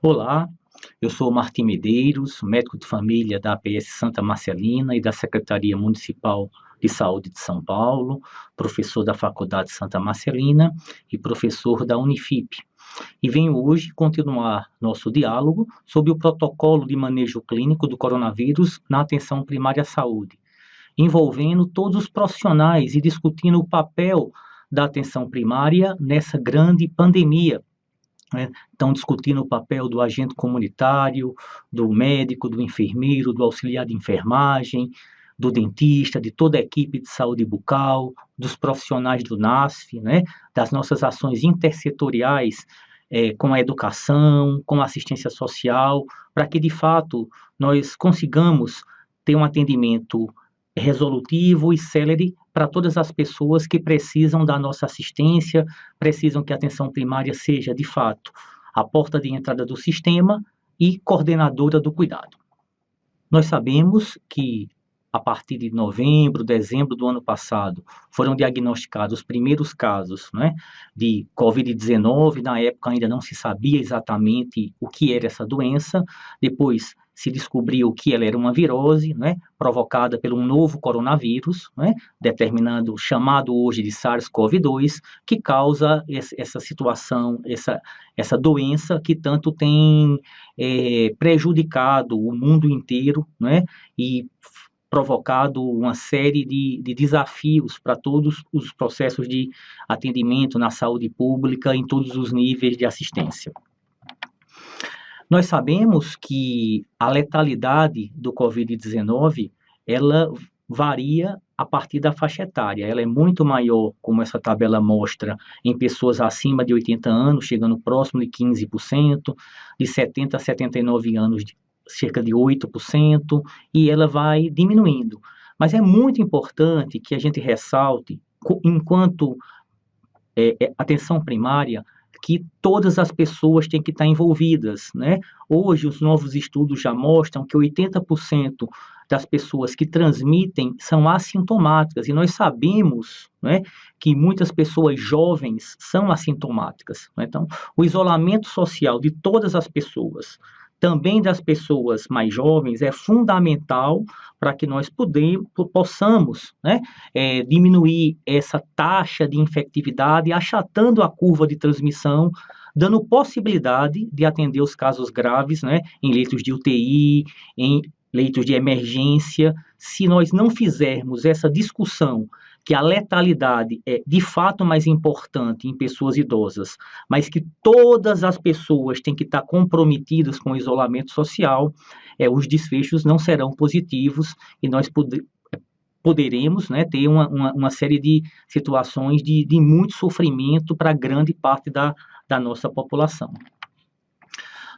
Olá, eu sou Martim Medeiros, médico de família da APS Santa Marcelina e da Secretaria Municipal de Saúde de São Paulo, professor da Faculdade Santa Marcelina e professor da Unifip. E venho hoje continuar nosso diálogo sobre o protocolo de manejo clínico do coronavírus na atenção primária à saúde, envolvendo todos os profissionais e discutindo o papel da atenção primária nessa grande pandemia, né? Estão discutindo o papel do agente comunitário, do médico, do enfermeiro, do auxiliar de enfermagem, do dentista, de toda a equipe de saúde bucal, dos profissionais do NASF, né? Das nossas ações intersetoriais com a educação, com a assistência social, para que de fato nós consigamos ter um atendimento resolutivo e célere para todas as pessoas que precisam da nossa assistência, precisam que a atenção primária seja, de fato, a porta de entrada do sistema e coordenadora do cuidado. Nós sabemos que, a partir de novembro, dezembro do ano passado, foram diagnosticados os primeiros casos, né, de Covid-19. Na época ainda não se sabia exatamente o que era essa doença. Depois se descobriu que ela era uma virose, né, provocada por um novo coronavírus, né, determinado, chamado hoje de SARS-CoV-2, que causa essa situação, essa doença que tanto tem prejudicado o mundo inteiro, né, e provocado uma série de desafios para todos os processos de atendimento na saúde pública em todos os níveis de assistência. Nós sabemos que a letalidade do Covid-19, ela varia a partir da faixa etária. Ela é muito maior, como essa tabela mostra, em pessoas acima de 80 anos, chegando próximo de 15%, de 70 a 79 anos, cerca de 8%, e ela vai diminuindo. Mas é muito importante que a gente ressalte, enquanto atenção primária, que todas as pessoas têm que estar envolvidas, né? Hoje, os novos estudos já mostram que 80% das pessoas que transmitem são assintomáticas, e nós sabemos, né, que muitas pessoas jovens são assintomáticas, né? Então, o isolamento social de todas as pessoas, também das pessoas mais jovens, é fundamental para que nós possamos, né, diminuir essa taxa de infectividade, achatando a curva de transmissão, dando possibilidade de atender os casos graves, né, em leitos de UTI, em leitos de emergência. Se nós não fizermos essa discussão que a letalidade é de fato mais importante em pessoas idosas, mas que todas as pessoas têm que estar comprometidas com o isolamento social, os desfechos não serão positivos e nós poderemos, né, ter uma série de situações de muito sofrimento para grande parte da nossa população.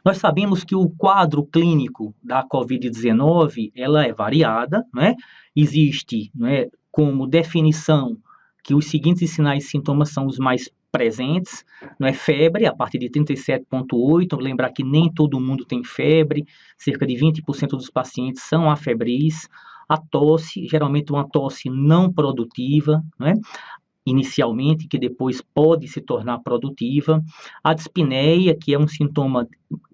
Nós sabemos que o quadro clínico da Covid-19, ela é variada, né? Existe, né, como definição que os seguintes sinais e sintomas são os mais presentes, não é? Febre, a partir de 37,8, lembrar que nem todo mundo tem febre, cerca de 20% dos pacientes são afebris. A tosse, geralmente uma tosse não produtiva, né? Inicialmente, que depois pode se tornar produtiva. A dispneia, que é um sintoma,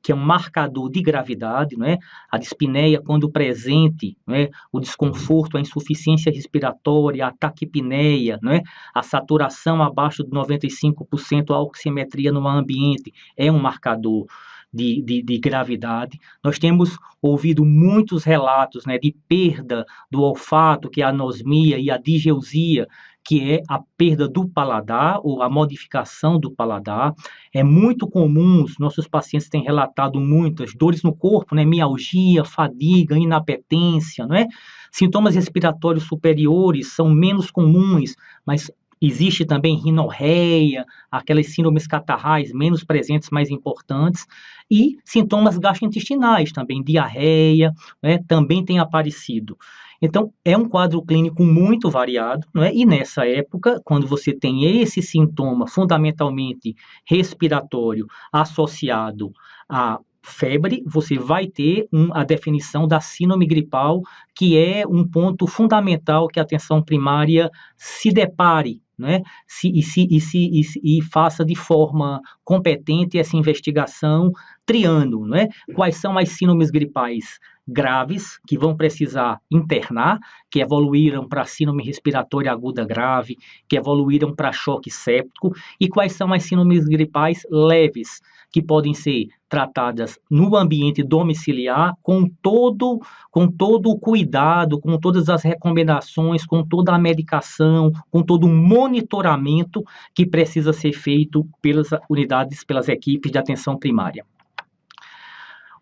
que é um marcador de gravidade, não é? A dispneia, quando presente, não é? O desconforto, a insuficiência respiratória, a taquipneia, não é? A saturação abaixo de 95%, a oximetria no ambiente, é um marcador de gravidade. Nós temos ouvido muitos relatos, né, de perda do olfato, que é a anosmia, e a digeusia, que é a perda do paladar ou a modificação do paladar. É muito comum, os nossos pacientes têm relatado muitas dores no corpo, né, mialgia, fadiga, inapetência, não é? Sintomas respiratórios superiores são menos comuns, mas existe também rinorreia, aquelas síndromes catarrais menos presentes, mais importantes, e sintomas gastrointestinais também, diarreia, né, também tem aparecido. Então, é um quadro clínico muito variado, não é? E nessa época, quando você tem esse sintoma fundamentalmente respiratório associado à febre, você vai ter a definição da síndrome gripal, que é um ponto fundamental que a atenção primária se depare, né? E faça de forma competente essa investigação, triando, não é? Quais são as síndromes gripais graves, que vão precisar internar, que evoluíram para síndrome respiratória aguda grave, que evoluíram para choque séptico, e quais são as síndromes gripais leves, que podem ser tratadas no ambiente domiciliar com todo o cuidado, com todas as recomendações, com toda a medicação, com todo o monitoramento que precisa ser feito pelas unidades, pelas equipes de atenção primária.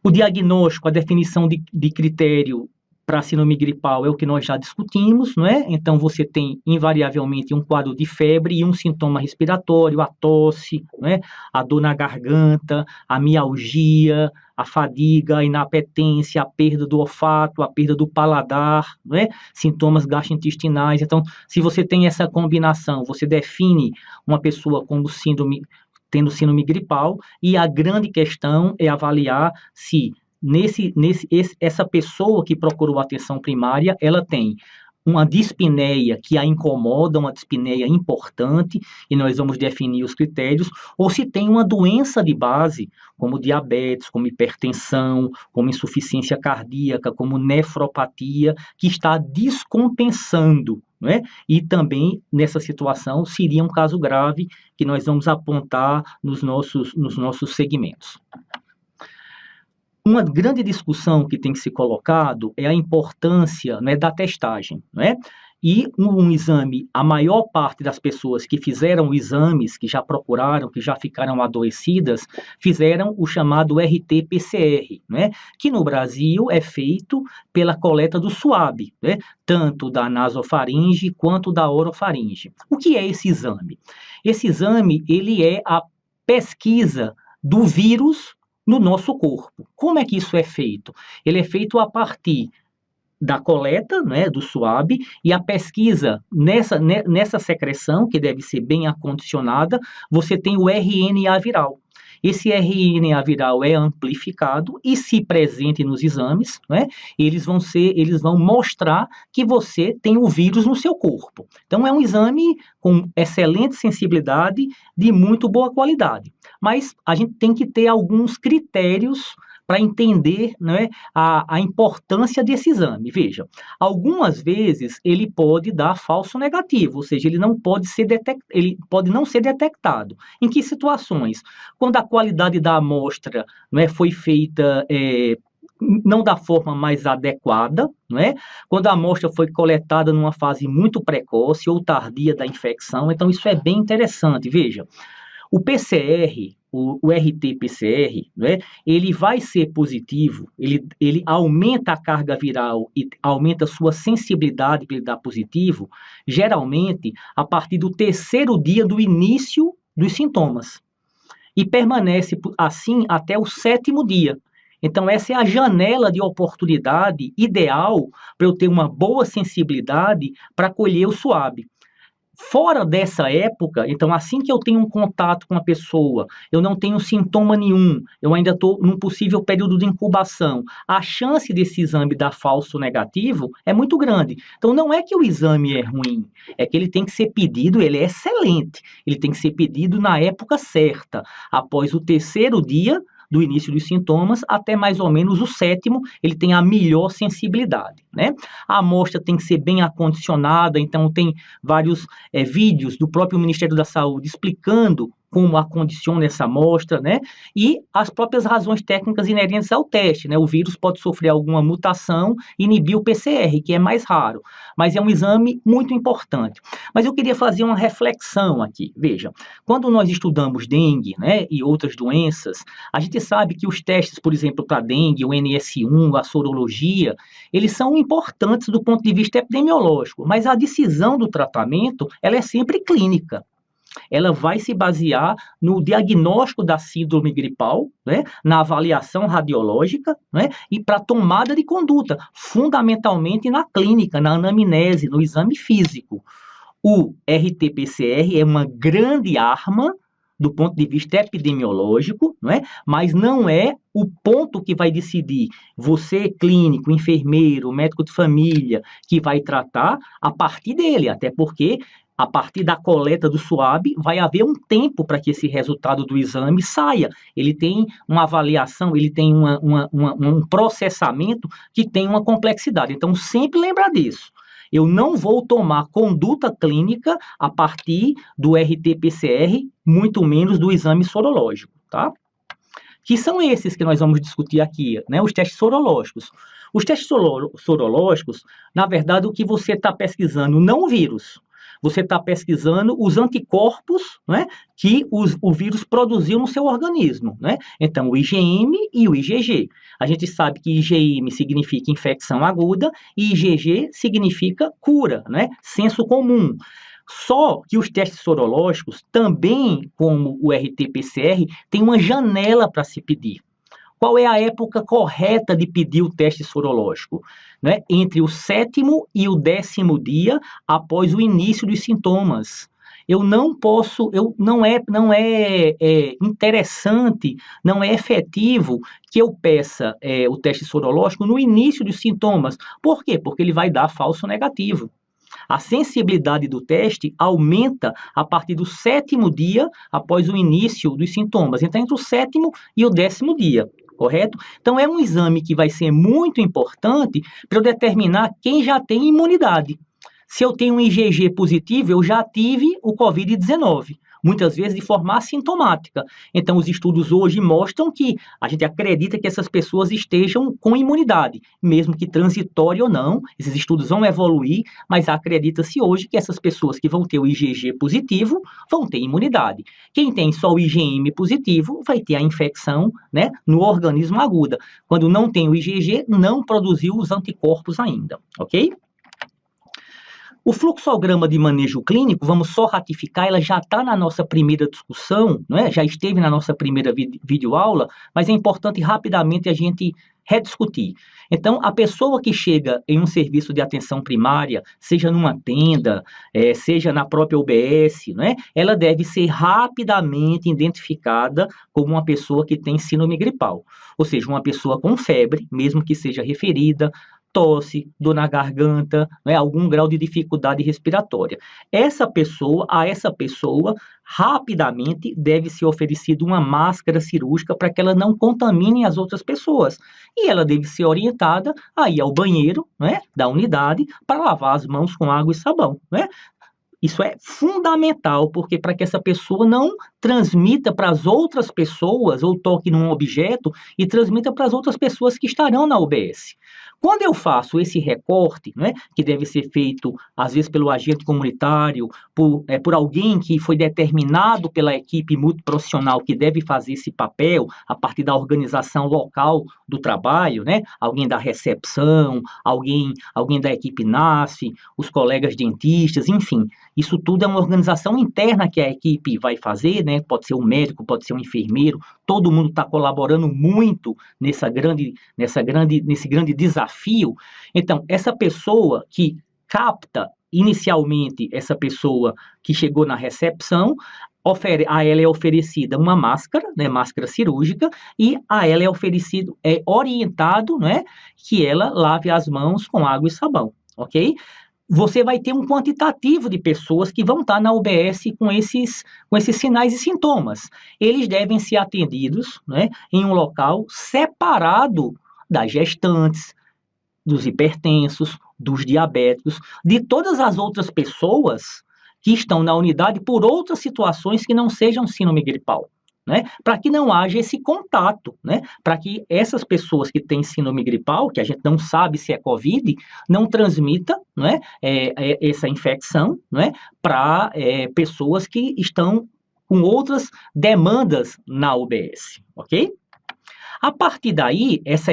O diagnóstico, a definição de critério para a síndrome gripal é o que nós já discutimos, não é? Então, você tem invariavelmente um quadro de febre e um sintoma respiratório, a tosse, não é? A dor na garganta, a mialgia, a fadiga, a inapetência, a perda do olfato, a perda do paladar, não é? Sintomas gastrointestinais. Então, se você tem essa combinação, você define uma pessoa como tendo síndrome gripal, e a grande questão é avaliar se essa pessoa que procurou atenção primária, ela tem uma dispneia que a incomoda, uma dispneia importante, e nós vamos definir os critérios, ou se tem uma doença de base, como diabetes, como hipertensão, como insuficiência cardíaca, como nefropatia, que está descompensando, né? E também, nessa situação, seria um caso grave que nós vamos apontar nos nossos segmentos. Uma grande discussão que tem que ser colocado é a importância, né, da testagem, né? E um exame, a maior parte das pessoas que fizeram exames, que já procuraram, que já ficaram adoecidas, fizeram o chamado RT-PCR, né? Que no Brasil é feito pela coleta do SUAB, né? Tanto da nasofaringe quanto da orofaringe. O que é esse exame? Esse exame, ele é a pesquisa do vírus no nosso corpo. Como é que isso é feito? Ele é feito a partir da coleta, né, do SUAB, e a pesquisa nessa secreção, que deve ser bem acondicionada, você tem o RNA viral. Esse RNA viral é amplificado e, se presente nos exames, né, eles vão mostrar que você tem o vírus no seu corpo. Então, é um exame com excelente sensibilidade, de muito boa qualidade. Mas a gente tem que ter alguns critérios para entender, né, a importância desse exame. Veja, algumas vezes ele pode dar falso negativo, ou seja, ele pode não ser detectado. Em que situações? Quando a qualidade da amostra, né, foi feita não da forma mais adequada, não é? Quando a amostra foi coletada numa fase muito precoce ou tardia da infecção. Então, isso é bem interessante. Veja, o PCR, o RT-PCR, né, ele vai ser positivo, ele aumenta a carga viral e aumenta a sua sensibilidade para ele dar positivo, geralmente a partir do 3º dia do início dos sintomas. E permanece assim até o 7º dia. Então, essa é a janela de oportunidade ideal para eu ter uma boa sensibilidade para colher o SUAB. Fora dessa época, então, assim que eu tenho um contato com a pessoa, eu não tenho sintoma nenhum, eu ainda estou num possível período de incubação, a chance desse exame dar falso negativo é muito grande. Então, não é que o exame é ruim, é que ele tem que ser pedido, ele é excelente, ele tem que ser pedido na época certa, após o 3º dia do início dos sintomas até mais ou menos o 7º, ele tem a melhor sensibilidade, né? A amostra tem que ser bem acondicionada, então tem vários vídeos do próprio Ministério da Saúde explicando como acondiciona essa amostra, né? E as próprias razões técnicas inerentes ao teste, né? O vírus pode sofrer alguma mutação e inibir o PCR, que é mais raro, mas é um exame muito importante. Mas eu queria fazer uma reflexão aqui. Veja, quando nós estudamos dengue, né, e outras doenças, a gente sabe que os testes, por exemplo, para dengue, o NS1, a sorologia, eles são importantes do ponto de vista epidemiológico, mas a decisão do tratamento, ela é sempre clínica. Ela vai se basear no diagnóstico da síndrome gripal, né, na avaliação radiológica, né, e para tomada de conduta, fundamentalmente na clínica, na anamnese, no exame físico. O RT-PCR é uma grande arma do ponto de vista epidemiológico, não é? Mas não é o ponto que vai decidir você, clínico, enfermeiro, médico de família, que vai tratar a partir dele, até porque A partir da coleta do SUAB, vai haver um tempo para que esse resultado do exame saia. Ele tem uma avaliação, ele tem um processamento que tem uma complexidade. Então, sempre lembrar disso. Eu não vou tomar conduta clínica a partir do RT-PCR, muito menos do exame sorológico, tá? Que são esses que nós vamos discutir aqui, né? Os testes sorológicos. Os testes sorológicos, na verdade, o que você está pesquisando não o vírus, você está pesquisando os anticorpos, né, que o vírus produziu no seu organismo, né? Então, o IgM e o IgG. A gente sabe que IgM significa infecção aguda e IgG significa cura, né? Senso comum. Só que os testes sorológicos, também como o RT-PCR, tem uma janela para se pedir. Qual é a época correta de pedir o teste sorológico? Né? Entre o 7º e o 10º dia após o início dos sintomas. Eu não posso, não é interessante, não é efetivo que eu peça o teste sorológico no início dos sintomas. Por quê? Porque ele vai dar falso negativo. A sensibilidade do teste aumenta a partir do 7º dia após o início dos sintomas. Então, entre o 7º e o 10º dia. Correto? Então, é um exame que vai ser muito importante para eu determinar quem já tem imunidade. Se eu tenho um IgG positivo, eu já tive o Covid-19, muitas vezes de forma assintomática. Então, os estudos hoje mostram que a gente acredita que essas pessoas estejam com imunidade, mesmo que transitória ou não. Esses estudos vão evoluir, mas acredita-se hoje que essas pessoas que vão ter o IgG positivo vão ter imunidade. Quem tem só o IgM positivo vai ter a infecção, né, no organismo aguda. Quando não tem o IgG, não produziu os anticorpos ainda, ok? O fluxograma de manejo clínico, vamos só ratificar, ela já está na nossa primeira discussão, não é? Já esteve na nossa primeira videoaula, mas é importante rapidamente a gente rediscutir. Então, a pessoa que chega em um serviço de atenção primária, seja numa tenda, seja na própria UBS, né, ela deve ser rapidamente identificada como uma pessoa que tem síndrome gripal, ou seja, uma pessoa com febre, mesmo que seja referida, tosse, dor na garganta, né, algum grau de dificuldade respiratória. A essa pessoa, rapidamente deve ser oferecida uma máscara cirúrgica para que ela não contamine as outras pessoas. E ela deve ser orientada a ir ao banheiro, né, da unidade para lavar as mãos com água e sabão, né? Isso é fundamental, porque para que essa pessoa não transmita para as outras pessoas ou toque num objeto e transmita para as outras pessoas que estarão na UBS. Quando eu faço esse recorte, né, que deve ser feito, às vezes, pelo agente comunitário, por alguém que foi determinado pela equipe multiprofissional que deve fazer esse papel a partir da organização local do trabalho, né, alguém da recepção, alguém da equipe NASF, os colegas dentistas, enfim, isso tudo é uma organização interna que a equipe vai fazer, né, pode ser um médico, pode ser um enfermeiro, todo mundo está colaborando muito nesse grande desafio. Então, essa pessoa que capta inicialmente, essa pessoa que chegou na recepção, a ela é oferecida uma máscara, né, máscara cirúrgica, e a ela é orientado, né, que ela lave as mãos com água e sabão, ok? Você vai ter um quantitativo de pessoas que vão estar na UBS com esses sinais e sintomas. Eles devem ser atendidos, né, em um local separado das gestantes, dos hipertensos, dos diabéticos, de todas as outras pessoas que estão na unidade por outras situações que não sejam síndrome gripal. Né, para que não haja esse contato, né, para que essas pessoas que têm síndrome gripal, que a gente não sabe se é Covid, não transmita, né, essa infecção, né, para pessoas que estão com outras demandas na UBS, ok? A partir daí, essa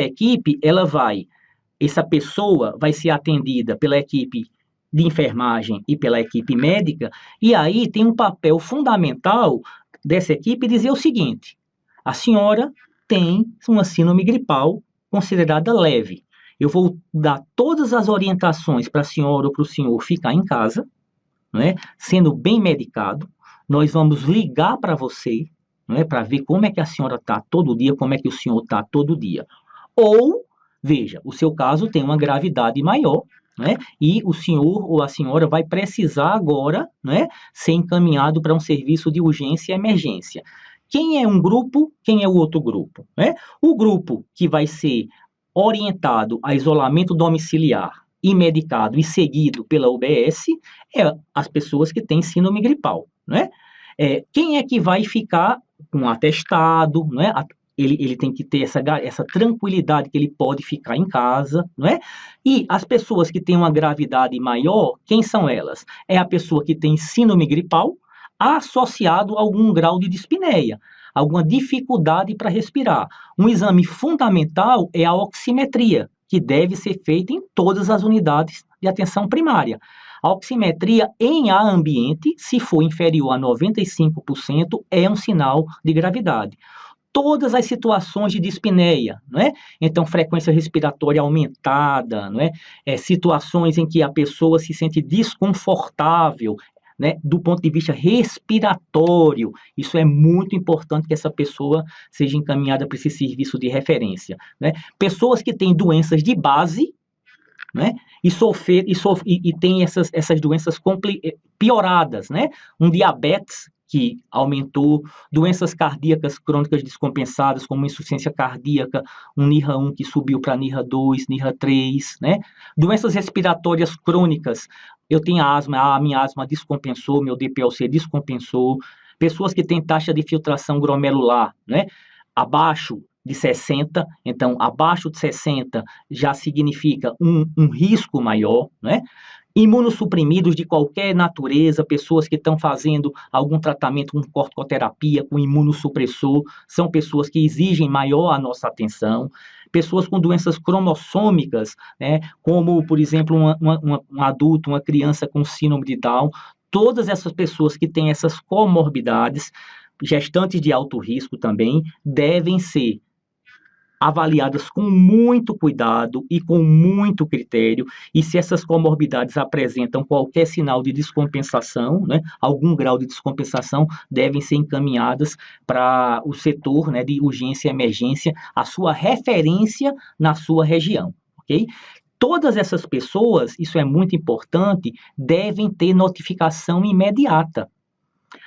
pessoa vai ser atendida pela equipe de enfermagem e pela equipe médica, e aí tem um papel fundamental dessa equipe dizer o seguinte: a senhora tem uma síndrome gripal considerada leve. Eu vou dar todas as orientações para a senhora ou para o senhor ficar em casa, né, sendo bem medicado. Nós vamos ligar para você, né, para ver como é que a senhora está todo dia, como é que o senhor está todo dia. Ou, veja, o seu caso tem uma gravidade maior, né? E o senhor ou a senhora vai precisar agora, né, ser encaminhado para um serviço de urgência e emergência. Quem é um grupo, quem é o outro grupo, né? O grupo que vai ser orientado a isolamento domiciliar e medicado e seguido pela UBS é as pessoas que têm síndrome gripal, né? Quem é que vai ficar com um atestado, né? Ele tem que ter essa tranquilidade que ele pode ficar em casa, não é? E as pessoas que têm uma gravidade maior, quem são elas? É a pessoa que tem síndrome gripal associado a algum grau de dispneia, alguma dificuldade para respirar. Um exame fundamental é a oximetria, que deve ser feita em todas as unidades de atenção primária. A oximetria em ar ambiente, se for inferior a 95%, é um sinal de gravidade. Todas as situações de dispneia, não é? Então, frequência respiratória aumentada, não é? Situações em que a pessoa se sente desconfortável, né, do ponto de vista respiratório. Isso é muito importante que essa pessoa seja encaminhada para esse serviço de referência, né? Pessoas que têm doenças de base, né? E tem essas doenças pioradas, né? Um diabetes que aumentou, doenças cardíacas crônicas descompensadas, como insuficiência cardíaca, um NIRA1 que subiu para NIRA2, NIRA3, né? Doenças respiratórias crônicas, eu tenho asma, a minha asma descompensou, meu DPLC descompensou, pessoas que têm taxa de filtração glomerular, né? Abaixo de 60, então abaixo de 60 já significa um risco maior, né? Imunossuprimidos de qualquer natureza, pessoas que estão fazendo algum tratamento com corticoterapia, com imunossupressor, são pessoas que exigem maior a nossa atenção. Pessoas com doenças cromossômicas, né, como, por exemplo, um adulto, uma criança com síndrome de Down, todas essas pessoas que têm essas comorbidades, gestantes de alto risco também, devem ser avaliadas com muito cuidado e com muito critério, e se essas comorbidades apresentam qualquer sinal de descompensação, né, algum grau de descompensação, devem ser encaminhadas para o setor, né, de urgência e emergência, a sua referência na sua região, ok? Todas essas pessoas, isso é muito importante, devem ter notificação imediata.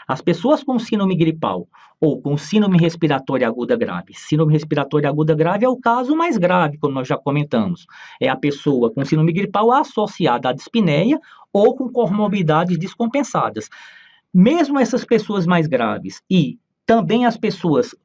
As pessoas com síndrome gripal ou com síndrome respiratória aguda grave. Síndrome respiratória aguda grave é o caso mais grave, como nós já comentamos. É a pessoa com síndrome gripal associada à dispneia ou com comorbidades descompensadas. Mesmo essas pessoas mais graves e também as pessoas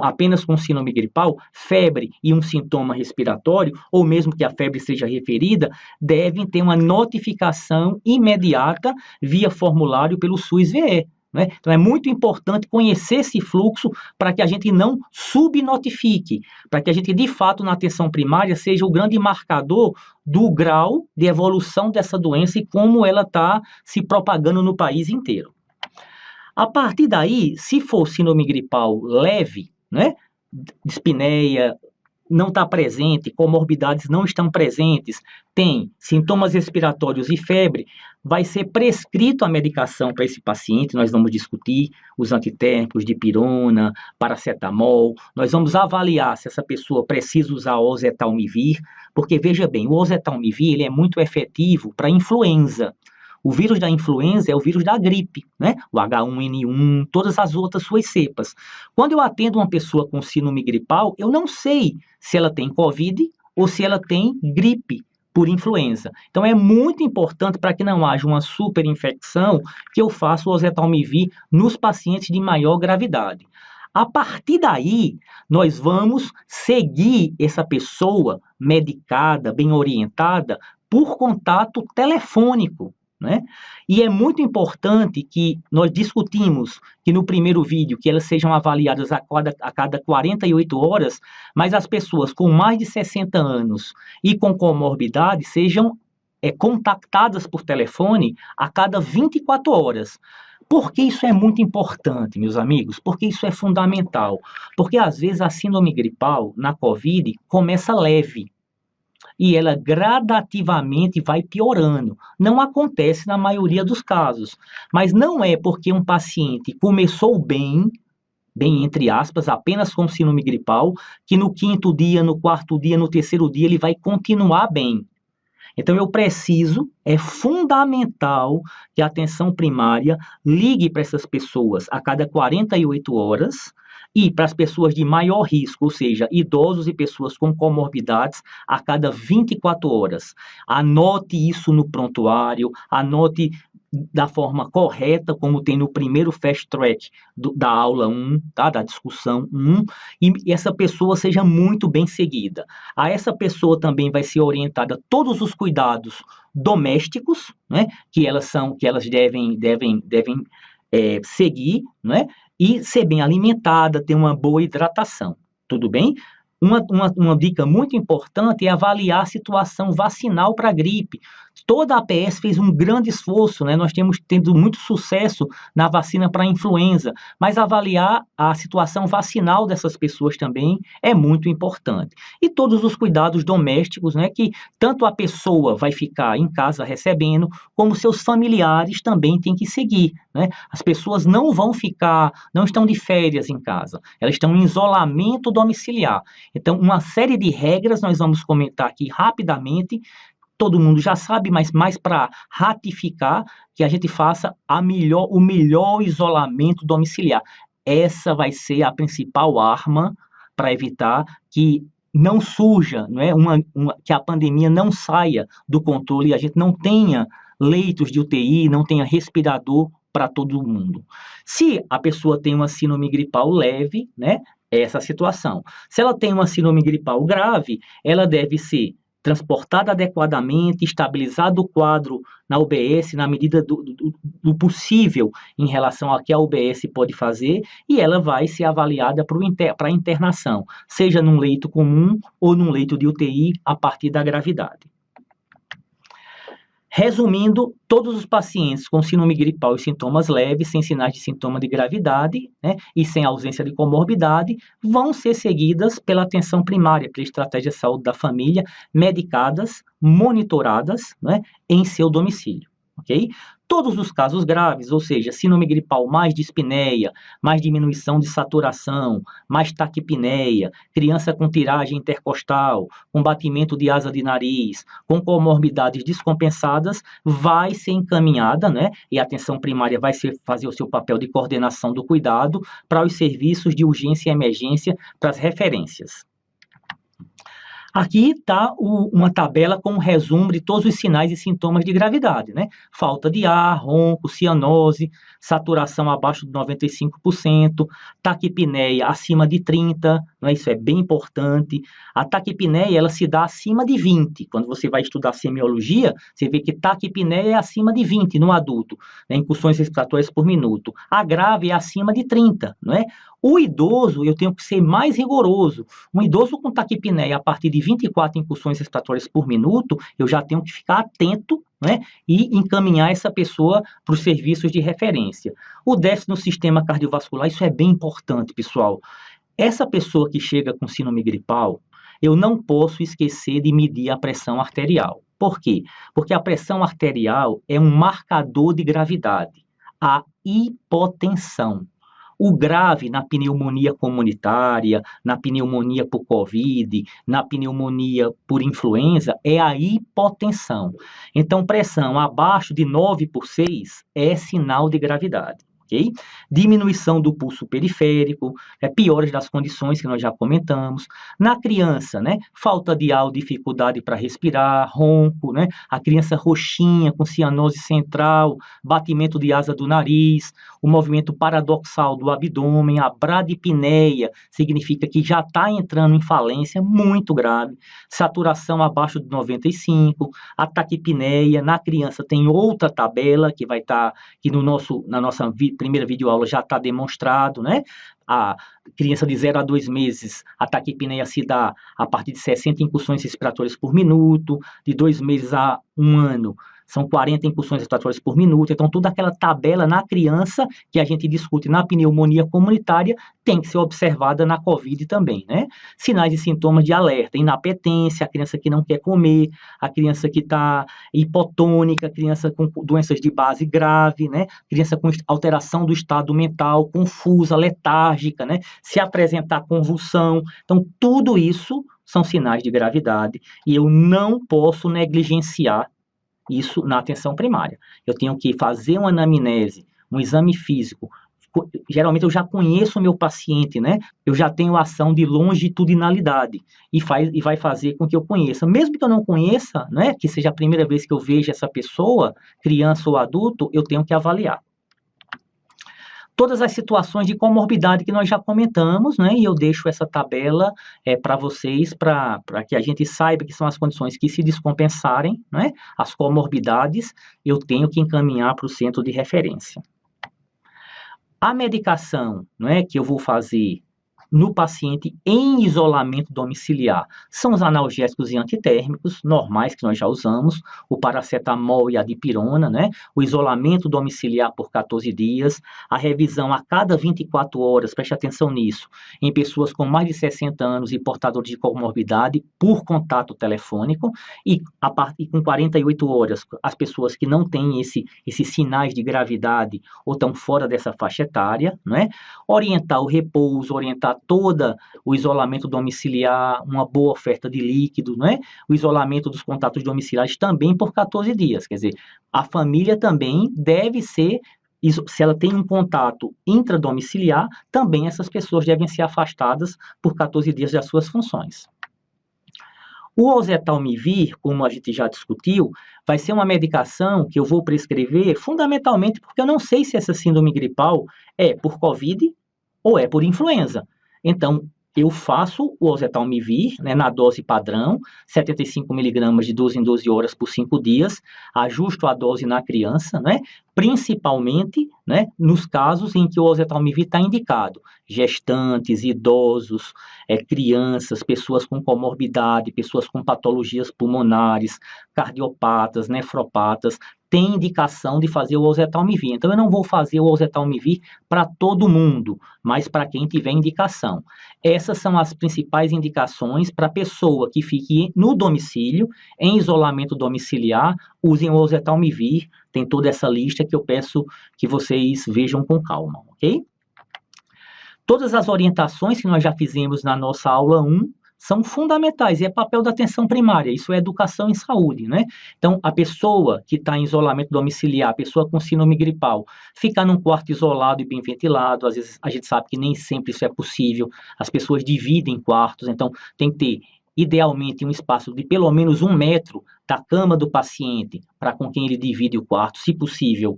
apenas com síndrome gripal, febre e um sintoma respiratório, ou mesmo que a febre seja referida, devem ter uma notificação imediata via formulário pelo SUS-VE. Né? Então, é muito importante conhecer esse fluxo para que a gente não subnotifique, para que a gente, de fato, na atenção primária, seja o grande marcador do grau de evolução dessa doença e como ela está se propagando no país inteiro. A partir daí, se for síndrome gripal leve, né, dispneia não está presente, comorbidades não estão presentes, tem sintomas respiratórios e febre, vai ser prescrito a medicação para esse paciente, nós vamos discutir os antitérmicos, dipirona, paracetamol, nós vamos avaliar se essa pessoa precisa usar oseltamivir, porque veja bem, o oseltamivir ele é muito efetivo para influenza. O vírus da influenza é o vírus da gripe, né? O H1N1, todas as outras suas cepas. Quando eu atendo uma pessoa com síndrome gripal, eu não sei se ela tem Covid ou se ela tem gripe por influenza. Então, é muito importante para que não haja uma superinfecção que eu faça o oseltamivir nos pacientes de maior gravidade. A partir daí, nós vamos seguir essa pessoa medicada, bem orientada, por contato telefônico. Né? E é muito importante que nós discutimos que no primeiro vídeo que elas sejam avaliadas a cada 48 horas, mas as pessoas com mais de 60 anos e com comorbidade sejam contactadas por telefone a cada 24 horas. Por que isso é muito importante, meus amigos? Porque isso é fundamental. Porque às vezes a síndrome gripal na COVID começa leve, e ela gradativamente vai piorando. Não acontece na maioria dos casos, mas não é porque um paciente começou bem entre aspas, apenas com síndrome gripal, que no quinto dia, no quarto dia, no terceiro dia, ele vai continuar bem. Então, é fundamental que a atenção primária ligue para essas pessoas a cada 48 horas e para as pessoas de maior risco, ou seja, idosos e pessoas com comorbidades, a cada 24 horas. Anote isso no prontuário, anote da forma correta, como tem no primeiro fast track da aula 1, tá? Da discussão 1, e essa pessoa seja muito bem seguida. A essa pessoa também vai ser orientada todos os cuidados domésticos, né? Que elas devem seguir, né? E ser bem alimentada, ter uma boa hidratação. Tudo bem? Uma dica muito importante é avaliar a situação vacinal para a gripe. Toda a APS fez um grande esforço, né? Nós temos tido muito sucesso na vacina para a influenza, mas avaliar a situação vacinal dessas pessoas também é muito importante. E todos os cuidados domésticos, né? Que tanto a pessoa vai ficar em casa recebendo, como seus familiares também têm que seguir, né? As pessoas não estão de férias em casa, elas estão em isolamento domiciliar. Então, uma série de regras nós vamos comentar aqui rapidamente. Todo mundo já sabe, mas mais para ratificar que a gente faça o melhor isolamento domiciliar. Essa vai ser a principal arma para evitar que não surja, não é, que a pandemia não saia do controle e a gente não tenha leitos de UTI, não tenha respirador para todo mundo. Se a pessoa tem uma síndrome gripal leve, né, essa situação. Se ela tem uma síndrome gripal grave, ela deve ser transportada adequadamente, estabilizado o quadro na UBS na medida do possível em relação ao que a UBS pode fazer, e ela vai ser avaliada para a internação, seja num leito comum ou num leito de UTI a partir da gravidade. Resumindo, todos os pacientes com síndrome gripal e sintomas leves, sem sinais de sintoma de gravidade, né, e sem ausência de comorbidade, vão ser seguidas pela atenção primária, pela estratégia de saúde da família, medicadas, monitoradas, né, em seu domicílio, ok? Todos os casos graves, ou seja, síndrome gripal mais dispneia, mais diminuição de saturação, mais taquipneia, criança com tiragem intercostal, com batimento de asa de nariz, com comorbidades descompensadas, vai ser encaminhada, né? E a atenção primária vai fazer o seu papel de coordenação do cuidado para os serviços de urgência e emergência, para as referências. Aqui está uma tabela com um resumo de todos os sinais e sintomas de gravidade, né? Falta de ar, ronco, cianose, saturação abaixo de 95%, taquipneia acima de 30%, né? Isso é bem importante. A taquipneia, ela se dá acima de 20. Quando você vai estudar semiologia, você vê que taquipneia é acima de 20 no adulto, né? Incursões respiratórias por minuto. A grave é acima de 30, não é? O idoso, eu tenho que ser mais rigoroso. Um idoso com taquipneia a partir de 24 incursões respiratórias por minuto, eu já tenho que ficar atento, né, e encaminhar essa pessoa para os serviços de referência. O déficit no sistema cardiovascular, isso é bem importante, pessoal. Essa pessoa que chega com síndrome gripal, eu não posso esquecer de medir a pressão arterial. Por quê? Porque a pressão arterial é um marcador de gravidade. A hipotensão. O grave na pneumonia comunitária, na pneumonia por Covid, na pneumonia por influenza, é a hipotensão. Então, pressão abaixo de 9/6 é sinal de gravidade. Okay? Diminuição do pulso periférico, piores das condições que nós já comentamos. Na criança, né, falta de ar, dificuldade para respirar, ronco, né, a criança roxinha, com cianose central, batimento de asa do nariz, o movimento paradoxal do abdômen, a bradipneia, significa que já está entrando em falência muito grave, saturação abaixo de 95, a taquipneia, na criança tem outra tabela que vai estar, que na nossa primeira videoaula já está demonstrado, né? A criança de 0 a 2 meses, a taquipneia se dá a partir de 60 incursões respiratórias por minuto, de 2 meses a 1 ano, são 40 incursões respiratórias por minuto. Então, toda aquela tabela na criança que a gente discute na pneumonia comunitária tem que ser observada na COVID também, né? Sinais e sintomas de alerta, inapetência, a criança que não quer comer, a criança que está hipotônica, a criança com doenças de base grave, né? Criança com alteração do estado mental, confusa, letárgica, né? Se apresentar convulsão. Então, tudo isso são sinais de gravidade e eu não posso negligenciar isso na atenção primária. Eu tenho que fazer uma anamnese, um exame físico. Geralmente eu já conheço o meu paciente, né? Eu já tenho ação de longitudinalidade e vai fazer com que eu conheça. Mesmo que eu não conheça, né? Que seja a primeira vez que eu veja essa pessoa, criança ou adulto, eu tenho que avaliar. Todas as situações de comorbidade que nós já comentamos, né? E eu deixo essa tabela para vocês, para que a gente saiba que são as condições que, se descompensarem, né? As comorbidades, eu tenho que encaminhar para o centro de referência. A medicação, né, que eu vou fazer no paciente em isolamento domiciliar são os analgésicos e antitérmicos normais que nós já usamos, o paracetamol e a dipirona, né? O isolamento domiciliar por 14 dias, a revisão a cada 24 horas, preste atenção nisso, em pessoas com mais de 60 anos e portadores de comorbidade por contato telefônico e com 48 horas as pessoas que não têm esses sinais de gravidade ou estão fora dessa faixa etária, né? Orientar o repouso, orientar todo o isolamento domiciliar, uma boa oferta de líquido, né? O isolamento dos contatos domiciliares também por 14 dias. Quer dizer, a família também deve ser, se ela tem um contato intradomiciliar, também essas pessoas devem ser afastadas por 14 dias das suas funções. O oseltamivir, como a gente já discutiu, vai ser uma medicação que eu vou prescrever fundamentalmente porque eu não sei se essa síndrome gripal é por Covid ou é por influenza. Então, eu faço o oseltamivir, né, na dose padrão, 75 miligramas de 12 em 12 horas por 5 dias, ajusto a dose na criança, né, principalmente, né, nos casos em que o oseltamivir está indicado, gestantes, idosos, crianças, pessoas com comorbidade, pessoas com patologias pulmonares, cardiopatas, nefropatas, tem indicação de fazer o oseltamivir. Então, eu não vou fazer o oseltamivir para todo mundo, mas para quem tiver indicação. Essas são as principais indicações para a pessoa que fique no domicílio, em isolamento domiciliar, usem o oseltamivir. Tem toda essa lista que eu peço que vocês vejam com calma, ok? Todas as orientações que nós já fizemos na nossa aula 1 são fundamentais, e é papel da atenção primária, isso é educação em saúde, né? Então, a pessoa que está em isolamento domiciliar, a pessoa com síndrome gripal, ficar num quarto isolado e bem ventilado, às vezes a gente sabe que nem sempre isso é possível, as pessoas dividem quartos, então tem que ter, idealmente, um espaço de pelo menos 1 metro da cama do paciente para com quem ele divide o quarto, se possível,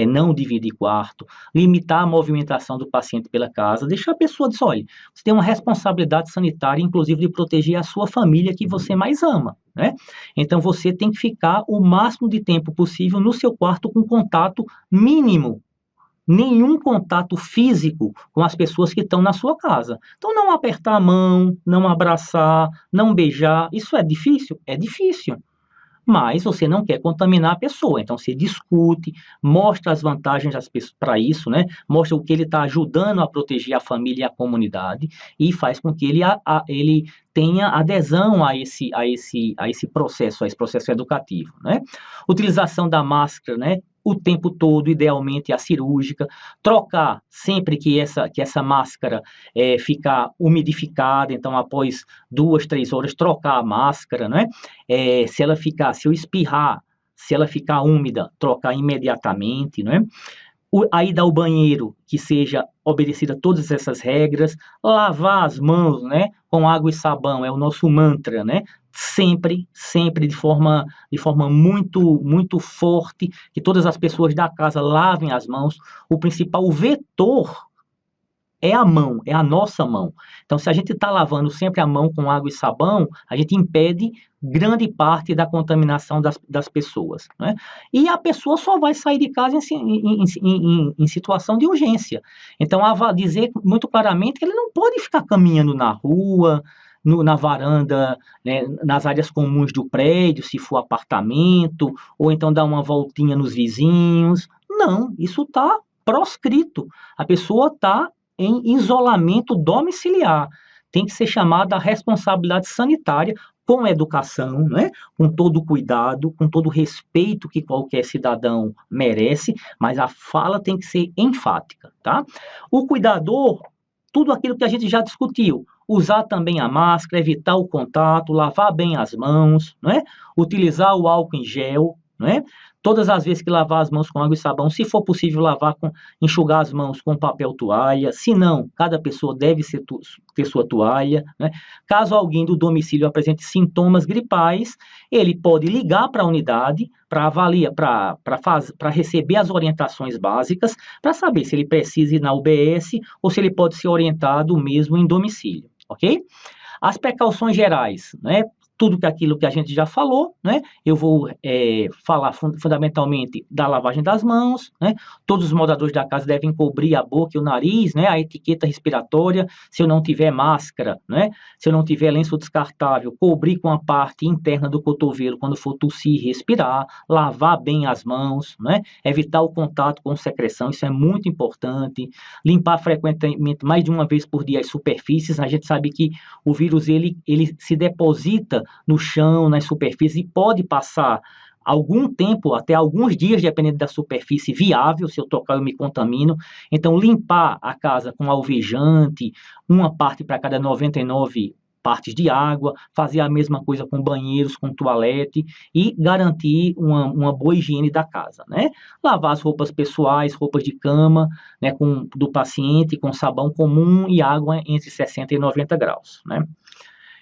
não dividir quarto, limitar a movimentação do paciente pela casa, deixar a pessoa dizer, olha, você tem uma responsabilidade sanitária, inclusive de proteger a sua família que você mais ama, né? Então você tem que ficar o máximo de tempo possível no seu quarto com contato mínimo, nenhum contato físico com as pessoas que estão na sua casa. Então não apertar a mão, não abraçar, não beijar, isso é difícil? É difícil. Mas você não quer contaminar a pessoa, então você discute, mostra as vantagens para isso, né? Mostra o que ele está ajudando a proteger a família e a comunidade e faz com que ele tenha adesão a esse processo, a esse processo educativo, né? Utilização da máscara, né? O tempo todo, idealmente a cirúrgica, trocar sempre que essa máscara ficar umidificada, então após 2, 3 horas trocar a máscara, né? Se eu espirrar, se ela ficar úmida, trocar imediatamente, né? A ida ao banheiro, que seja obedecida todas essas regras, lavar as mãos, né, com água e sabão, é o nosso mantra, né, sempre de forma muito, muito forte, que todas as pessoas da casa lavem as mãos. O principal vetor é a mão, é a nossa mão. Então, se a gente está lavando sempre a mão com água e sabão, a gente impede grande parte da contaminação das pessoas, né? E a pessoa só vai sair de casa em situação de urgência. Então, dizer muito claramente que ele não pode ficar caminhando na rua, na varanda, né, nas áreas comuns do prédio, se for apartamento, ou então dar uma voltinha nos vizinhos. Não, isso está proscrito. A pessoa está em isolamento domiciliar. Tem que ser chamada a responsabilidade sanitária com educação, né? Com todo cuidado, com todo respeito que qualquer cidadão merece, mas a fala tem que ser enfática, tá? O cuidador, tudo aquilo que a gente já discutiu, Usar também a máscara, evitar o contato, lavar bem as mãos, né? Utilizar o álcool em gel, né? Todas as vezes que lavar as mãos com água e sabão, se for possível enxugar as mãos com papel toalha, se não, cada pessoa deve ter sua toalha, né? Caso alguém do domicílio apresente sintomas gripais, ele pode ligar para a unidade para avaliar, para receber as orientações básicas, para saber se ele precisa ir na UBS ou se ele pode ser orientado mesmo em domicílio, ok? As precauções gerais, né? Tudo aquilo que a gente já falou, né? Eu vou falar fundamentalmente da lavagem das mãos, né? Todos os moradores da casa devem cobrir a boca e o nariz, né? A etiqueta respiratória, se eu não tiver máscara, né? Se eu não tiver lenço descartável, cobrir com a parte interna do cotovelo quando for tossir e respirar, lavar bem as mãos, né? Evitar o contato com secreção, isso é muito importante. Limpar frequentemente, mais de uma vez por dia, as superfícies. A gente sabe que o vírus ele se deposita no chão, nas superfícies, e pode passar algum tempo, até alguns dias, dependendo da superfície viável. Se eu tocar, eu me contamino. Então, limpar a casa com alvejante, uma parte para cada 99 partes de água, fazer a mesma coisa com banheiros, com toalete, e garantir uma boa higiene da casa, né? Lavar as roupas pessoais, roupas de cama, né, do paciente, com sabão comum e água entre 60 e 90 graus, né?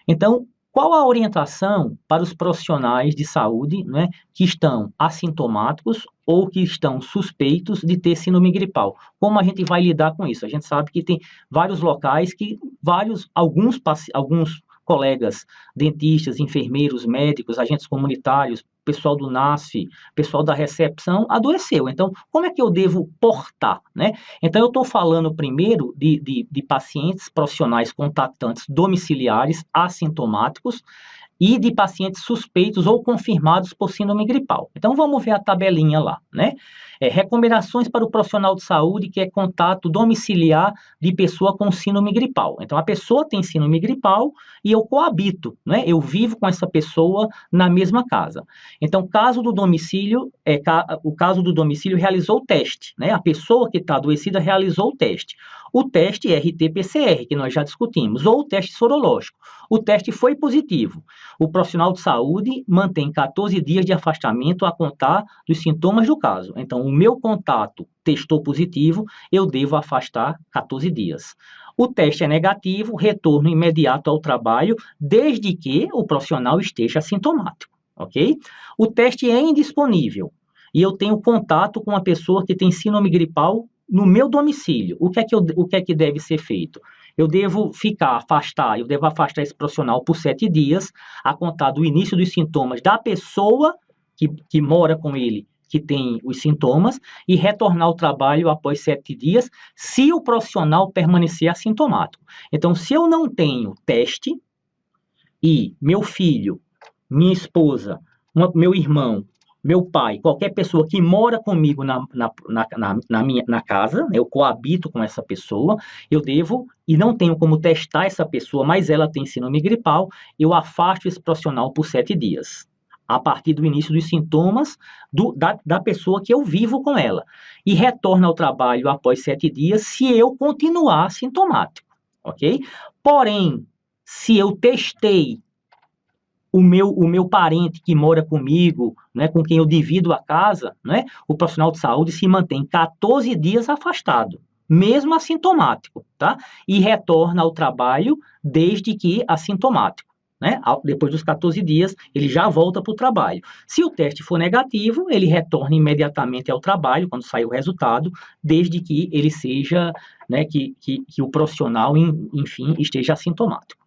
Então, qual a orientação para os profissionais de saúde, né, que estão assintomáticos ou que estão suspeitos de ter síndrome gripal? Como a gente vai lidar com isso? A gente sabe que tem vários locais que alguns colegas, dentistas, enfermeiros, médicos, agentes comunitários, pessoal do NASF, pessoal da recepção, adoeceu. Então, como é que eu devo portar, né? Então, eu estou falando primeiro de pacientes profissionais contactantes domiciliares assintomáticos e de pacientes suspeitos ou confirmados por síndrome gripal. Então, vamos ver a tabelinha lá, né? Recomendações para o profissional de saúde, que é contato domiciliar de pessoa com síndrome gripal. Então, a pessoa tem síndrome gripal e eu coabito, né? Eu vivo com essa pessoa na mesma casa. Então, o caso do domicílio realizou o teste, né? A pessoa que está adoecida realizou o teste. O teste RT-PCR, que nós já discutimos, ou o teste sorológico. O teste foi positivo. O profissional de saúde mantém 14 dias de afastamento a contar dos sintomas do caso. Então, o meu contato testou positivo, eu devo afastar 14 dias. O teste é negativo, retorno imediato ao trabalho, desde que o profissional esteja assintomático, ok? O teste é indisponível e eu tenho contato com uma pessoa que tem síndrome gripal no meu domicílio. O que é que deve ser feito? Eu devo afastar esse profissional por 7 dias, a contar do início dos sintomas da pessoa que mora com ele, que tem os sintomas, e retornar ao trabalho após 7 dias, se o profissional permanecer assintomático. Então, se eu não tenho teste e meu filho, minha esposa, meu irmão, meu pai, qualquer pessoa que mora comigo na casa, eu coabito com essa pessoa, eu devo, e não tenho como testar essa pessoa, mas ela tem síndrome gripal, eu afasto esse profissional por 7 dias, a partir do início dos sintomas da pessoa que eu vivo com ela, e retorno ao trabalho após 7 dias, se eu continuar sintomático, ok? Porém, se eu testei o meu parente que mora comigo, né, com quem eu divido a casa, né, o profissional de saúde se mantém 14 dias afastado, mesmo assintomático, tá? E retorna ao trabalho desde que assintomático, né? Depois dos 14 dias, ele já volta para o trabalho. Se o teste for negativo, ele retorna imediatamente ao trabalho, quando sair o resultado, desde que ele seja, né, que o profissional, enfim, esteja assintomático.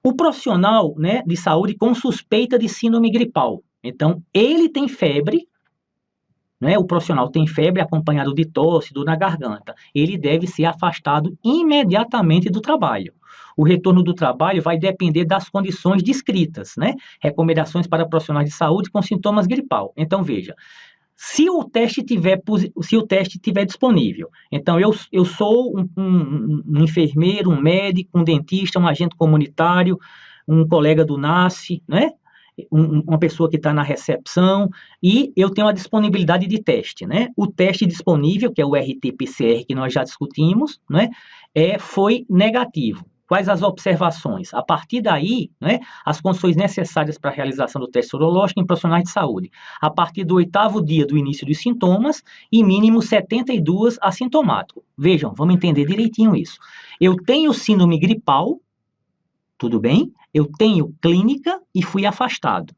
O profissional, né, de saúde com suspeita de síndrome gripal. Então, ele tem febre, né, o profissional tem febre acompanhado de tosse, dor na garganta. Ele deve ser afastado imediatamente do trabalho. O retorno do trabalho vai depender das condições descritas, né? Recomendações para profissionais de saúde com sintomas gripal. Então, veja, se o teste tiver disponível, então eu sou um enfermeiro, um médico, um dentista, um agente comunitário, um colega do NASF, né? uma pessoa que está na recepção, e eu tenho a disponibilidade de teste, né? O teste disponível, que é o RT-PCR, que nós já discutimos, né? Foi negativo. Quais as observações? A partir daí, né, as condições necessárias para a realização do teste sorológico em profissionais de saúde. A partir do 8º dia do início dos sintomas e mínimo 72 assintomático. Vejam, vamos entender direitinho isso. Eu tenho síndrome gripal, tudo bem? Eu tenho clínica e fui afastado.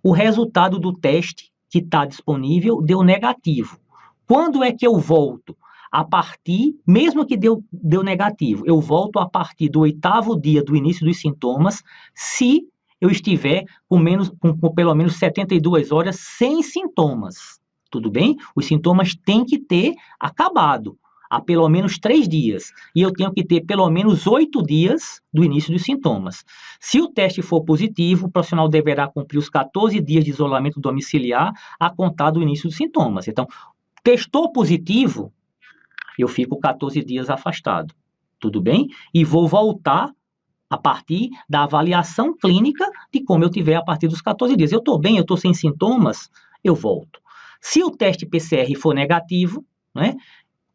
O resultado do teste que está disponível deu negativo. Quando é que eu volto? A partir, mesmo que deu negativo, eu volto a partir do 8º dia do início dos sintomas, se eu estiver com pelo menos 72 horas sem sintomas. Tudo bem? Os sintomas têm que ter acabado há pelo menos 3 dias. E eu tenho que ter pelo menos 8 dias do início dos sintomas. Se o teste for positivo, o profissional deverá cumprir os 14 dias de isolamento domiciliar a contar do início dos sintomas. Então, testou positivo, eu fico 14 dias afastado. Tudo bem? E vou voltar a partir da avaliação clínica de como eu tiver a partir dos 14 dias. Eu estou bem, eu estou sem sintomas, eu volto. Se o teste PCR for negativo, né,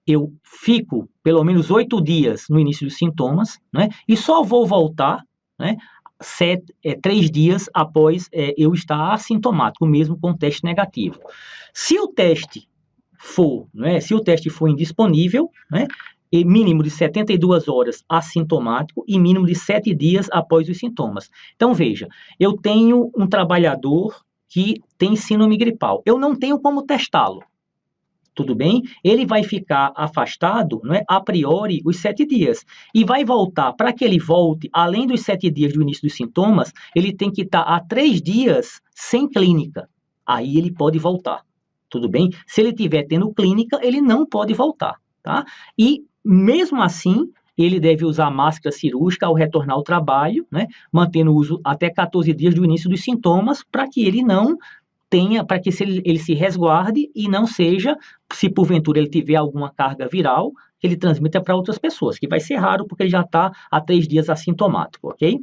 eu fico pelo menos 8 dias no início dos sintomas, né, e só vou voltar, né, 3 dias após eu estar assintomático, mesmo com teste negativo. Se o teste for indisponível, né, e mínimo de 72 horas assintomático e mínimo de 7 dias após os sintomas. Então, veja, eu tenho um trabalhador que tem síndrome gripal. Eu não tenho como testá-lo. Tudo bem? Ele vai ficar afastado, né, a priori, os 7 dias. E vai voltar, para que ele volte, além dos 7 dias do início dos sintomas, ele tem que estar há 3 dias sem clínica. Aí ele pode voltar. Tudo bem? Se ele estiver tendo clínica, ele não pode voltar, tá? E, mesmo assim, ele deve usar máscara cirúrgica ao retornar ao trabalho, né? Mantendo o uso até 14 dias do início dos sintomas, para que ele não tenha, para que ele se resguarde e não seja, se porventura ele tiver alguma carga viral, que ele transmita para outras pessoas, que vai ser raro porque ele já está há 3 dias assintomático, ok?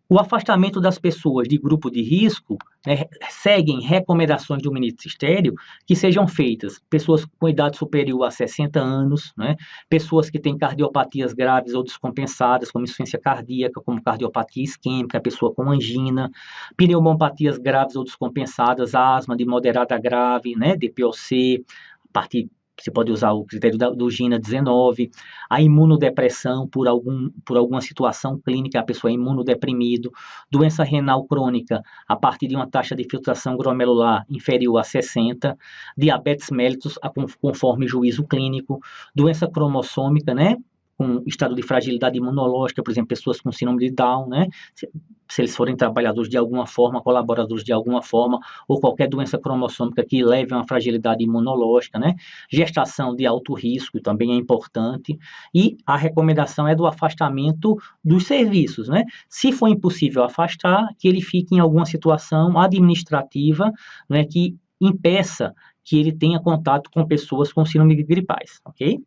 O afastamento das pessoas de grupo de risco, né, seguem recomendações do Ministério que sejam feitas pessoas com idade superior a 60 anos, né, pessoas que têm cardiopatias graves ou descompensadas, como insuficiência cardíaca, como cardiopatia isquêmica, pessoa com angina, pneumopatias graves ou descompensadas, asma de moderada a grave, né, DPOC, a partir você pode usar o critério do GINA 19, a imunodepressão por alguma situação clínica, a pessoa é imunodeprimido, doença renal crônica a partir de uma taxa de filtração glomerular inferior a 60, diabetes mellitus conforme juízo clínico, doença cromossômica, né? Com estado de fragilidade imunológica, por exemplo, pessoas com síndrome de Down, né? Se eles forem trabalhadores de alguma forma, colaboradores de alguma forma, ou qualquer doença cromossômica que leve a uma fragilidade imunológica, né? Gestação de alto risco também é importante, e a recomendação é do afastamento dos serviços, né? Se for impossível afastar, que ele fique em alguma situação administrativa, né, que impeça que ele tenha contato com pessoas com síndrome gripais, ok?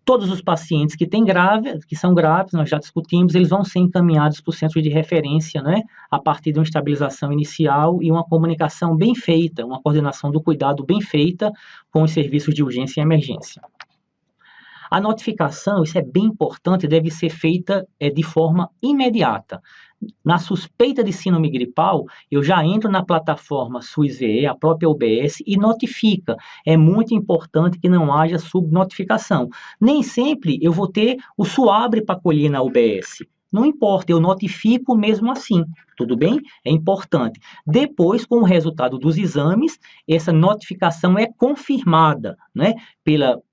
Todos os pacientes que são graves, nós já discutimos, eles vão ser encaminhados para o centro de referência, né, a partir de uma estabilização inicial e uma comunicação bem feita, uma coordenação do cuidado bem feita com os serviços de urgência e emergência. A notificação, isso é bem importante, deve ser feita de forma imediata. Na suspeita de síndrome gripal, eu já entro na plataforma SUS-VE, a própria UBS, e notifica. É muito importante que não haja subnotificação. Nem sempre eu vou ter o SUABRE para colher na UBS. Não importa, eu notifico mesmo assim, tudo bem? É importante. Depois, com o resultado dos exames, essa notificação é confirmada, né,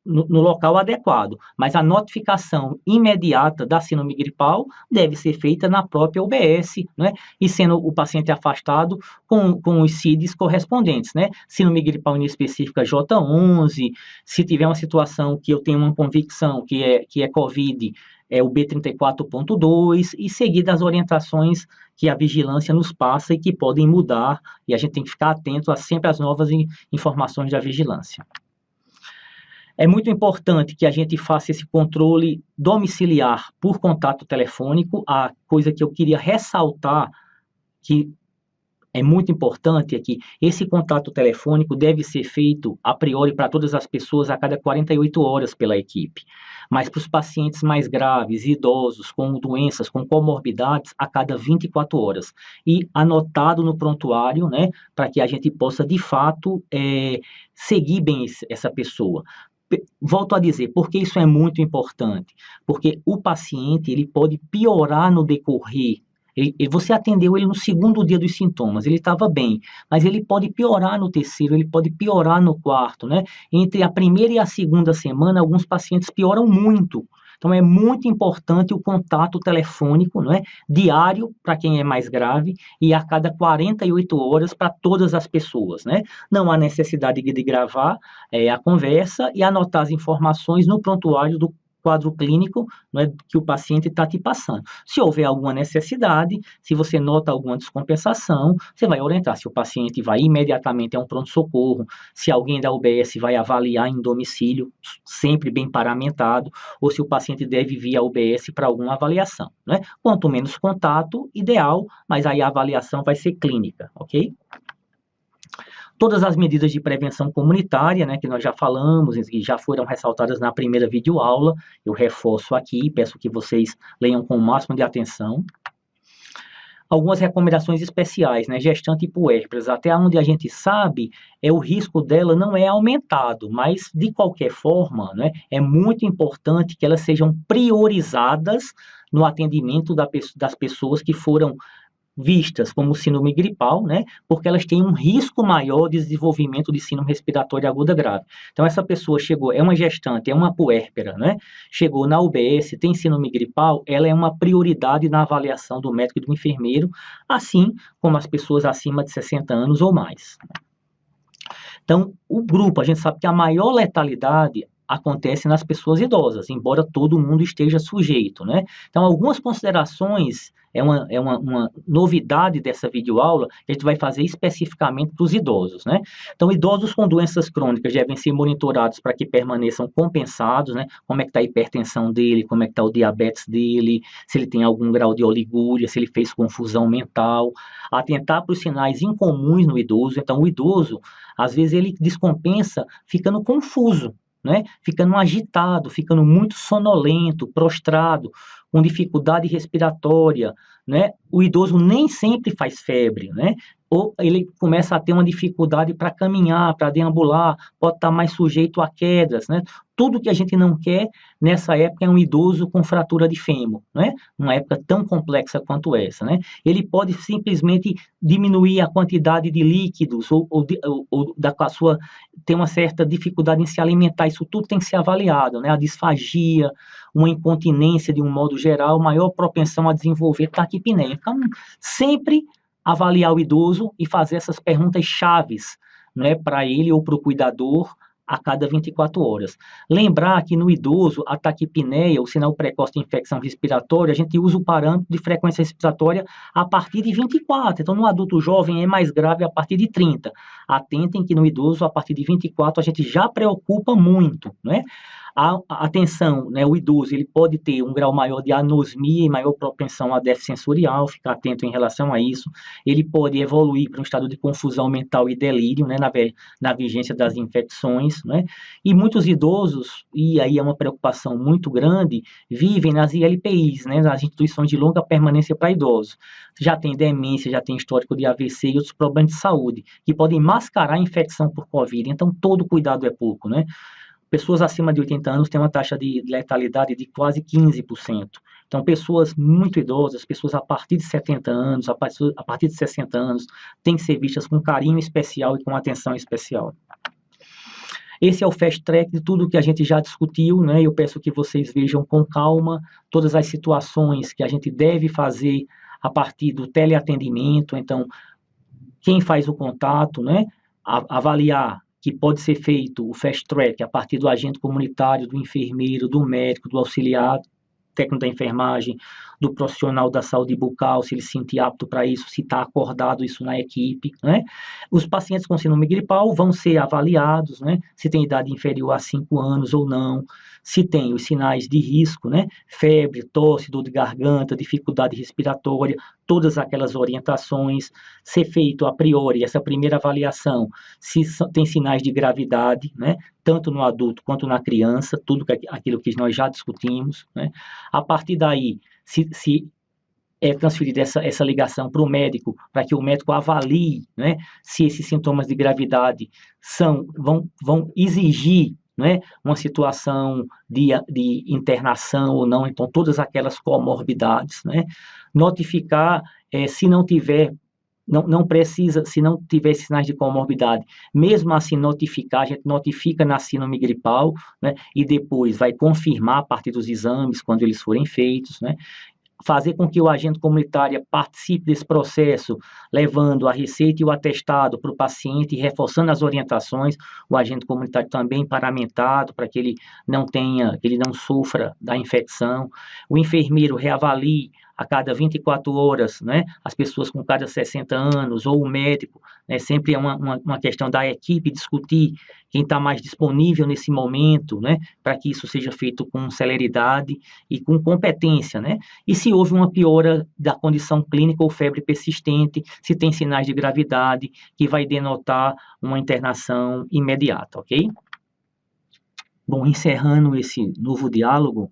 no local adequado. Mas a notificação imediata da síndrome gripal deve ser feita na própria UBS, né, e sendo o paciente afastado com os CIDs correspondentes, né? Síndrome gripal inespecífica J11, se tiver uma situação que eu tenho uma convicção que é COVID, é o B34.2, e seguir as orientações que a vigilância nos passa e que podem mudar, e a gente tem que ficar atento sempre às novas informações da vigilância. É muito importante que a gente faça esse controle domiciliar por contato telefônico. A coisa que eu queria ressaltar, que é muito importante, é que esse contato telefônico deve ser feito a priori para todas as pessoas a cada 48 horas pela equipe, mas para os pacientes mais graves, idosos, com doenças, com comorbidades, a cada 24 horas. E anotado no prontuário, né, para que a gente possa, de fato, seguir bem essa pessoa. Volto a dizer, por que isso é muito importante? Porque o paciente, ele pode piorar no decorrer. Você atendeu ele no segundo dia dos sintomas, ele estava bem, mas ele pode piorar no terceiro, ele pode piorar no quarto, né? Entre a primeira e a segunda semana, alguns pacientes pioram muito. Então, é muito importante o contato telefônico, não é? Diário, para quem é mais grave, e a cada 48 horas para todas as pessoas, né? Não há necessidade de gravar a conversa e anotar as informações no prontuário do quadro clínico, não é, que o paciente está te passando. Se houver alguma necessidade, se você nota alguma descompensação, você vai orientar se o paciente vai imediatamente a um pronto-socorro, se alguém da UBS vai avaliar em domicílio, sempre bem paramentado, ou se o paciente deve vir à UBS para alguma avaliação, né? Quanto menos contato, ideal, mas aí a avaliação vai ser clínica, ok? Todas as medidas de prevenção comunitária, né, que nós já falamos e já foram ressaltadas na primeira videoaula, eu reforço aqui, peço que vocês leiam com o máximo de atenção. Algumas recomendações especiais, né, gestante e puérperas, até onde a gente sabe, o risco dela não é aumentado, mas de qualquer forma, né, é muito importante que elas sejam priorizadas no atendimento das pessoas que foram vistas como síndrome gripal, né? Porque elas têm um risco maior de desenvolvimento de síndrome respiratória aguda grave. Então, essa pessoa chegou, é uma gestante, é uma puérpera, né? Chegou na UBS, tem síndrome gripal, ela é uma prioridade na avaliação do médico e do enfermeiro, assim como as pessoas acima de 60 anos ou mais. Então, o grupo, a gente sabe que a maior letalidade acontece nas pessoas idosas, embora todo mundo esteja sujeito, né? Então, algumas considerações, uma novidade dessa videoaula, que a gente vai fazer especificamente para os idosos, né? Então, idosos com doenças crônicas devem ser monitorados para que permaneçam compensados, né? Como é que está a hipertensão dele, como é que está o diabetes dele, se ele tem algum grau de oligúria, se ele fez confusão mental, atentar para os sinais incomuns no idoso. Então, o idoso, às vezes, ele descompensa ficando confuso, né? Ficando agitado, ficando muito sonolento, prostrado, com dificuldade respiratória, né? O idoso nem sempre faz febre, né? Ou ele começa a ter uma dificuldade para caminhar, para deambular, pode estar mais sujeito a quedas, né? Tudo que a gente não quer nessa época é um idoso com fratura de fêmur, né? Uma época tão complexa quanto essa, né? Ele pode simplesmente diminuir a quantidade de líquidos ou da sua ter uma certa dificuldade em se alimentar. Isso tudo tem que ser avaliado, né? A disfagia, uma incontinência de um modo geral, maior propensão a desenvolver taquipneia. Então, sempre avaliar o idoso e fazer essas perguntas chaves, né, para ele ou para o cuidador a cada 24 horas. Lembrar que no idoso, a taquipneia, o sinal precoce de infecção respiratória, a gente usa o parâmetro de frequência respiratória a partir de 24. Então, no adulto jovem é mais grave a partir de 30. Atentem que no idoso, a partir de 24, a gente já preocupa muito, né? Atenção, né, o idoso ele pode ter um grau maior de anosmia e maior propensão a déficit sensorial, ficar atento em relação a isso. Ele pode evoluir para um estado de confusão mental e delírio, né, na vigência das infecções, né? E muitos idosos, e aí é uma preocupação muito grande, vivem nas ILPIs, né, nas instituições de longa permanência para idosos. Já tem demência, já tem histórico de AVC e outros problemas de saúde, que podem mascarar a infecção por Covid. Então, todo cuidado é pouco, né? Pessoas acima de 80 anos têm uma taxa de letalidade de quase 15%. Então, pessoas muito idosas, pessoas a partir de 70 anos, a partir de 60 anos, têm que ser vistas com carinho especial e com atenção especial. Esse é o fast track de tudo que a gente já discutiu, né? Eu peço que vocês vejam com calma todas as situações que a gente deve fazer a partir do teleatendimento. Então, quem faz o contato, né? Avaliar que pode ser feito o fast track a partir do agente comunitário, do enfermeiro, do médico, do auxiliar, técnico da enfermagem, do profissional da saúde bucal, se ele se sentir apto para isso, se está acordado isso na equipe, né? Os pacientes com síndrome gripal vão ser avaliados, né? Se tem idade inferior a 5 anos ou não, se tem os sinais de risco, né? Febre, tosse, dor de garganta, dificuldade respiratória, todas aquelas orientações, ser feito a priori essa primeira avaliação, se tem sinais de gravidade, né? Tanto no adulto quanto na criança, tudo aquilo que nós já discutimos, né? A partir daí, se é transferida essa ligação para o médico, para que o médico avalie, né, se esses sintomas de gravidade vão exigir, né, uma situação de internação ou não, então todas aquelas comorbidades, né, notificar, se não tiver, não precisa, se não tiver sinais de comorbidade, mesmo assim notificar, a gente notifica na síndrome gripal, né, e depois vai confirmar a partir dos exames, quando eles forem feitos, né, fazer com que o agente comunitário participe desse processo, levando a receita e o atestado para o paciente e reforçando as orientações, o agente comunitário também paramentado, para que ele não sofra da infecção, o enfermeiro reavalie a cada 24 horas, né, as pessoas com cada 60 anos, ou o médico, né, sempre é uma questão da equipe discutir quem está mais disponível nesse momento, né, para que isso seja feito com celeridade e com competência, né, e se houve uma piora da condição clínica ou febre persistente, se tem sinais de gravidade, que vai denotar uma internação imediata, ok? Bom, encerrando esse novo diálogo,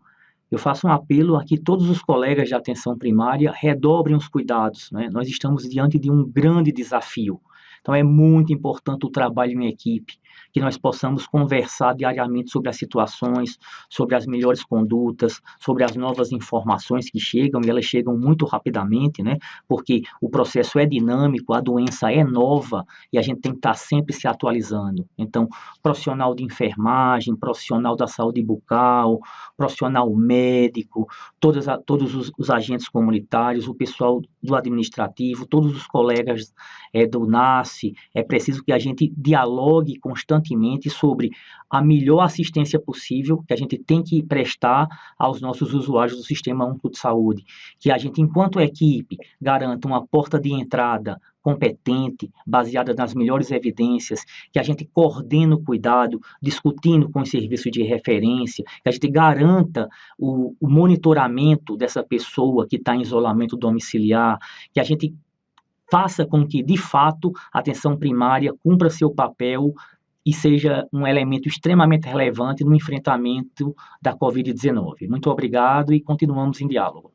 eu faço um apelo a que todos os colegas de atenção primária redobrem os cuidados, né? Nós estamos diante de um grande desafio. Então, é muito importante o trabalho em equipe, que nós possamos conversar diariamente sobre as situações, sobre as melhores condutas, sobre as novas informações que chegam, e elas chegam muito rapidamente, né? Porque o processo é dinâmico, a doença é nova, e a gente tem que estar sempre se atualizando. Então, profissional de enfermagem, profissional da saúde bucal, profissional médico, todos os agentes comunitários, o pessoal do administrativo, todos os colegas do NASCE, é preciso que a gente dialogue constantemente sobre a melhor assistência possível que a gente tem que prestar aos nossos usuários do Sistema Único de Saúde, que a gente, enquanto equipe, garanta uma porta de entrada competente, baseada nas melhores evidências, que a gente coordene o cuidado, discutindo com os serviços de referência, que a gente garanta o monitoramento dessa pessoa que está em isolamento domiciliar, que a gente faça com que, de fato, a atenção primária cumpra seu papel e seja um elemento extremamente relevante no enfrentamento da Covid-19. Muito obrigado e continuamos em diálogo.